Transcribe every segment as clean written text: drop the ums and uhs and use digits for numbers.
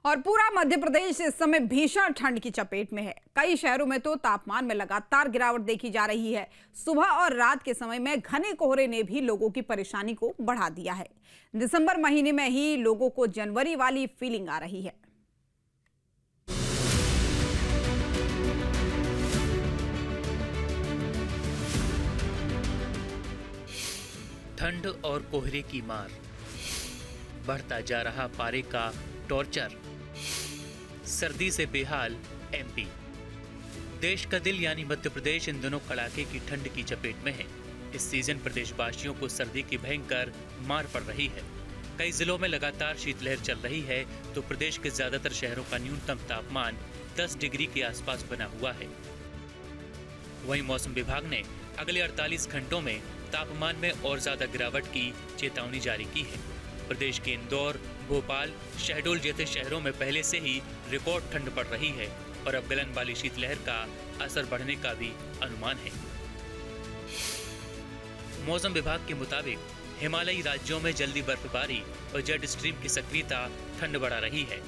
और पूरा मध्य प्रदेश इस समय भीषण ठंड की चपेट में है। कई शहरों में तो तापमान में लगातार गिरावट देखी जा रही है। सुबह और रात के समय में घने कोहरे ने भी लोगों की परेशानी को बढ़ा दिया है। दिसंबर महीने में ही लोगों को जनवरी वाली फीलिंग आ रही है। ठंड और कोहरे की मार, बढ़ता जा रहा पारे का टॉर्चर, सर्दी से बेहाल एमपी। देश का दिल यानी मध्य प्रदेश इन दिनों कड़ाके की ठंड की चपेट में है। इस सीजन प्रदेशवासियों को सर्दी की भयंकर मार पड़ रही है। कई जिलों में लगातार शीतलहर चल रही है तो प्रदेश के ज्यादातर शहरों का न्यूनतम तापमान 10 डिग्री के आसपास बना हुआ है। वहीं मौसम विभाग ने अगले 48 घंटों में तापमान में और ज्यादा गिरावट की चेतावनी जारी की है। प्रदेश के इंदौर, भोपाल, शहडोल जैसे शहरों में पहले से ही रिकॉर्ड ठंड पड़ रही है और अब गलन वाली शीतलहर का असर बढ़ने का भी अनुमान है। मौसम विभाग के मुताबिक हिमालयी राज्यों में जल्दी बर्फबारी और जेट स्ट्रीम की सक्रियता ठंड बढ़ा रही है।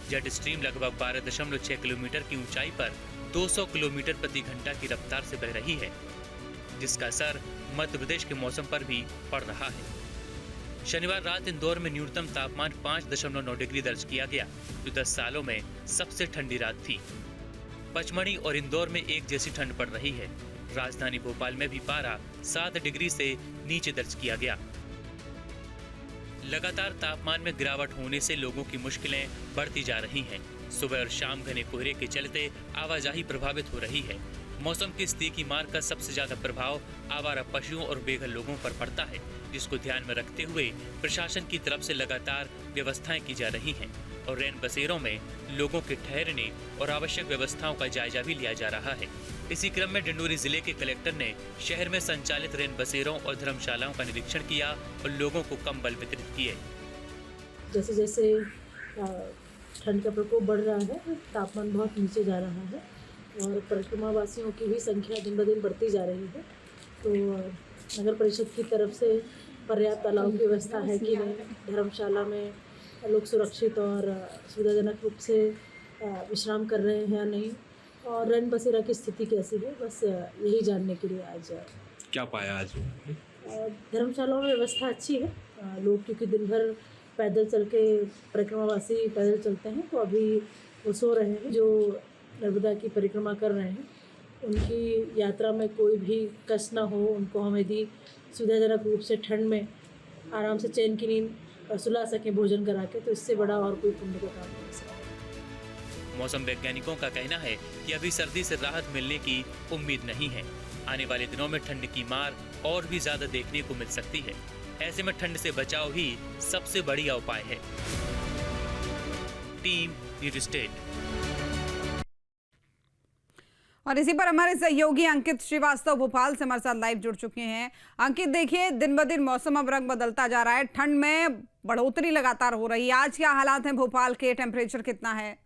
जेट स्ट्रीम लगभग 12.6 किलोमीटर की ऊंचाई पर 200 किलोमीटर प्रति घंटा की रफ्तार से बह रही है, जिसका असर मध्य प्रदेश के मौसम पर भी पड़ रहा है। शनिवार रात इंदौर में न्यूनतम तापमान 5.9 डिग्री दर्ज किया गया, जो 10 सालों में सबसे ठंडी रात थी। पचमढ़ी और इंदौर में एक जैसी ठंड पड़ रही है। राजधानी भोपाल में भी पारा 7 डिग्री से नीचे दर्ज किया गया। लगातार तापमान में गिरावट होने से लोगों की मुश्किलें बढ़ती जा रही हैं। सुबह और शाम घने कोहरे के चलते आवाजाही प्रभावित हो रही है। मौसम की स्थिति की मार का सबसे ज्यादा प्रभाव आवारा पशुओं और बेघर लोगों पर पड़ता है, जिसको ध्यान में रखते हुए प्रशासन की तरफ से लगातार व्यवस्थाएं की जा रही हैं और रैन बसेरों में लोगों के ठहरने और आवश्यक व्यवस्थाओं का जायजा भी लिया जा रहा है। इसी क्रम में डिंडोरी जिले के कलेक्टर ने शहर में संचालित रैन बसेरों और धर्मशालाओं का निरीक्षण किया और लोगों को कंबल वितरित किए। जैसे जैसे ठंड का प्रकोप बढ़ रहा है, तापमान बहुत नीचे जा रहा है और परिक्रमा वासियों की भी संख्या दिन ब दिन बढ़ती जा रही है। तो नगर परिषद की तरफ से पर्याप्त अलाव की व्यवस्था है कि नहीं, धर्मशाला में लोग सुरक्षित और सुविधाजनक रूप से विश्राम कर रहे हैं या नहीं, और रैन बसेरा की स्थिति कैसी है, बस यही जानने के लिए आज क्या पाया आज? धर्मशालाओं में व्यवस्था अच्छी है। लोग क्योंकि दिन भर पैदल चल के परिक्रमावासी पैदल चलते हैं, तो अभी वो सो रहे हैं। जो नर्मदा की परिक्रमा कर रहे हैं उनकी यात्रा में कोई भी कष्ट ना हो, उनको हम यदि सुविधाजनक रूप से ठंड में आराम से चैन की नींद सुला सकें भोजन करा के, तो इससे बड़ा और कोई पुण्य का काम नहीं हो सकता। मौसम वैज्ञानिकों का कहना है कि अभी सर्दी से राहत मिलने की उम्मीद नहीं है। आने वाले दिनों में ठंड की मार और भी ज्यादा देखने को मिल सकती है। ऐसे में ठंड से बचाव ही सबसे बढ़िया उपाय है। Team news state. और इसी पर हमारे सहयोगी अंकित श्रीवास्तव भोपाल से हमारे साथ लाइव जुड़ चुके हैं। अंकित, देखिए दिन ब दिन मौसम अब रंग बदलता जा रहा है, ठंड में बढ़ोतरी लगातार हो रही है। आज क्या हालात हैं भोपाल के, टेम्परेचर कितना है?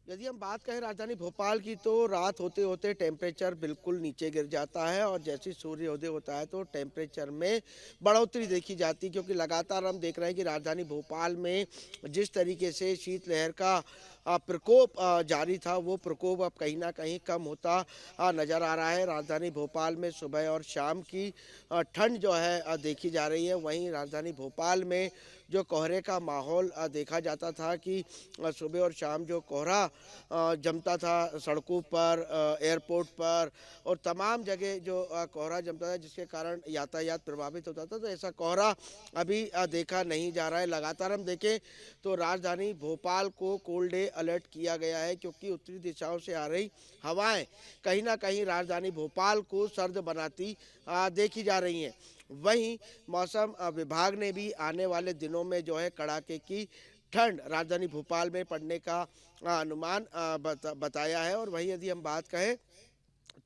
यदि हम बात करें राजधानी भोपाल की, तो रात होते होते टेम्परेचर बिल्कुल नीचे गिर जाता है और जैसे सूर्योदय होता है तो टेम्परेचर में बढ़ोतरी देखी जाती है, क्योंकि लगातार हम देख रहे हैं कि राजधानी भोपाल में जिस तरीके से शीतलहर का प्रकोप जारी था, वो प्रकोप अब कहीं ना कहीं कम होता नज़र आ रहा है। राजधानी भोपाल में सुबह और शाम की ठंड जो है देखी जा रही है। वहीं राजधानी भोपाल में जो कोहरे का माहौल देखा जाता था कि सुबह और शाम जो कोहरा जमता था सड़कों पर, एयरपोर्ट पर और तमाम जगह जो कोहरा जमता था, जिसके कारण यातायात प्रभावित होता था, तो ऐसा कोहरा अभी देखा नहीं जा रहा है। लगातार हम देखें तो राजधानी भोपाल को कोल्ड डे अलर्ट किया गया है, क्योंकि उत्तरी दिशाओं से आ रही हवाएं कहीं ना कहीं राजधानी भोपाल को सर्द बनाती देखी जा रही हैं। वहीं मौसम विभाग ने भी आने वाले दिनों में जो है कड़ाके की ठंड राजधानी भोपाल में पड़ने का अनुमान बताया है। और वहीं यदि हम बात कहें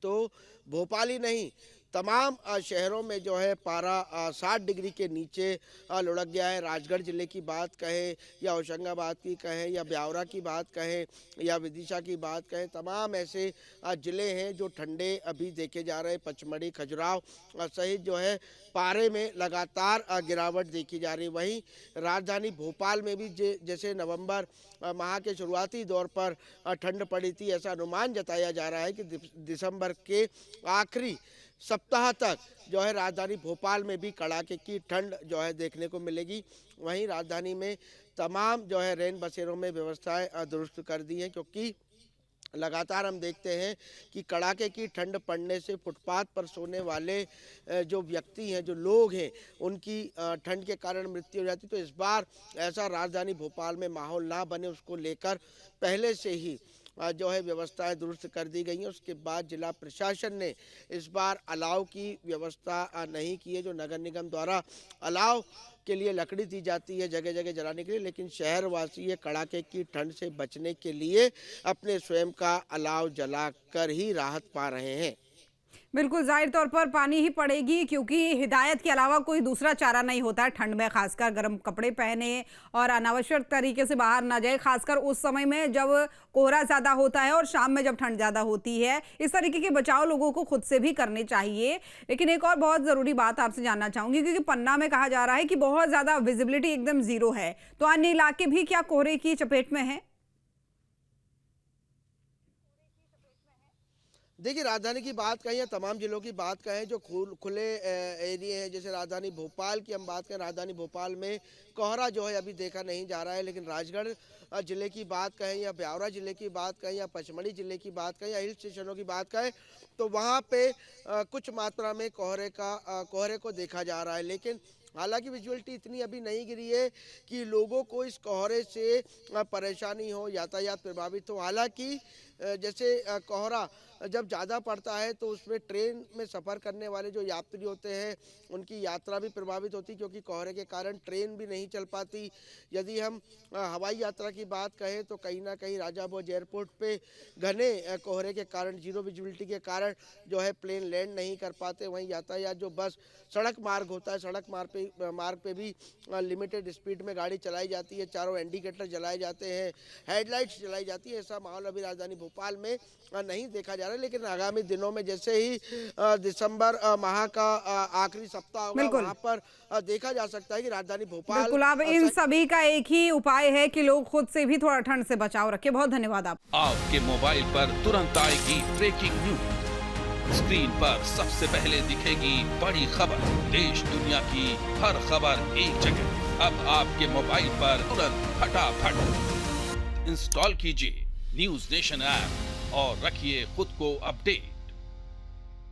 तो भोपाल ही नहीं, तमाम शहरों में जो है पारा 60 डिग्री के नीचे लुढ़क गया है। राजगढ़ जिले की बात कहें या होशंगाबाद की कहें या ब्यावरा की बात कहें या विदिशा की बात कहें, तमाम ऐसे ज़िले हैं जो ठंडे अभी देखे जा रहे हैं। पचमढ़ी, खजुराहो सहित जो है पारे में लगातार गिरावट देखी जा रही है। वहीं राजधानी भोपाल में भी जैसे नवंबर माह के शुरुआती दौर पर ठंड पड़ी थी, ऐसा अनुमान जताया जा रहा है कि दिसंबर के आखिरी सप्ताह तक जो है राजधानी भोपाल में भी कड़ाके की ठंड जो है देखने को मिलेगी। वहीं राजधानी में तमाम जो है रैन बसेरों में व्यवस्थाएं दुरुस्त कर दी हैं, क्योंकि लगातार हम देखते हैं कि कड़ाके की ठंड पड़ने से फुटपाथ पर सोने वाले जो व्यक्ति हैं, जो लोग हैं, उनकी ठंड के कारण मृत्यु हो जाती। तो इस बार ऐसा राजधानी भोपाल में माहौल ना बने, उसको लेकर पहले से ही जो है व्यवस्थाएं दुरुस्त कर दी गई हैं। उसके बाद जिला प्रशासन ने इस बार अलाव की व्यवस्था नहीं की है। जो नगर निगम द्वारा अलाव के लिए लकड़ी दी जाती है जगह जगह जलाने के लिए, लेकिन शहरवासी ये कड़ाके की ठंड से बचने के लिए अपने स्वयं का अलाव जलाकर ही राहत पा रहे हैं। बिल्कुल, जाहिर तौर पर पानी ही पड़ेगी, क्योंकि हिदायत के अलावा कोई दूसरा चारा नहीं होता है ठंड में। खासकर गर्म कपड़े पहने और अनावश्यक तरीके से बाहर ना जाए, खासकर उस समय में जब कोहरा ज़्यादा होता है और शाम में जब ठंड ज़्यादा होती है। इस तरीके के बचाव लोगों को खुद से भी करने चाहिए। लेकिन एक और बहुत ज़रूरी बात आपसे जानना चाहूँगी, क्योंकि पन्ना में कहा जा रहा है कि बहुत ज़्यादा विजिबिलिटी एकदम ज़ीरो है, तो अन्य इलाके भी क्या कोहरे की चपेट में हैं? देखिए, राजधानी की बात कहें या तमाम जिलों की बात कहें, जो खुले एरिए हैं, जैसे राजधानी भोपाल की हम बात करें, राजधानी भोपाल में कोहरा जो है अभी देखा नहीं जा रहा है। लेकिन राजगढ़ जिले की बात कहें या ब्यावरा जिले की बात कहें या पचमढ़ी जिले की बात कहें या हिल स्टेशनों की बात कहें, तो वहाँ पे कुछ मात्रा में कोहरे को देखा जा रहा है। लेकिन हालांकि विजुअलिटी इतनी अभी नहीं गिरी है कि लोगों को इस कोहरे से परेशानी हो, यातायात प्रभावित हो। हालांकि जैसे कोहरा जब ज़्यादा पड़ता है तो उसमें ट्रेन में सफ़र करने वाले जो यात्री होते हैं उनकी यात्रा भी प्रभावित होती, क्योंकि कोहरे के कारण ट्रेन भी नहीं चल पाती। यदि हम हवाई यात्रा की बात कहें तो कहीं ना कहीं राजा भोज एयरपोर्ट पे घने कोहरे के कारण, जीरो विजिबिलिटी के कारण जो है प्लेन लैंड नहीं कर पाते। वहीं यातायात जो बस सड़क मार्ग होता है, सड़क मार्ग पे भी लिमिटेड स्पीड में गाड़ी चलाई जाती है, चारों इंडिकेटर जलाए जाते हैं, हेडलाइट्स जलाई जाती है। ऐसा माहौल अभी राजधानी भोपाल में नहीं देखा जा रहा है। लेकिन आगामी दिनों में जैसे ही दिसंबर माह का आखिरी सप्ताह होगा, वहाँ पर देखा जा सकता है कि राजधानी भोपाल। बिल्कुल, अब इन सभी का एक ही उपाय है कि लोग खुद से भी थोड़ा ठंड से बचाव रखें। बहुत धन्यवाद आपके मोबाइल पर तुरंत आएगी ब्रेकिंग न्यूज। स्क्रीन पर सबसे पहले दिखेगी बड़ी खबर, देश दुनिया की हर खबर एक जगह। अब आपके मोबाइल पर तुरंत फटाफट इंस्टॉल कीजिए न्यूज नेशन ऐप और रखिए खुद को अपडेट।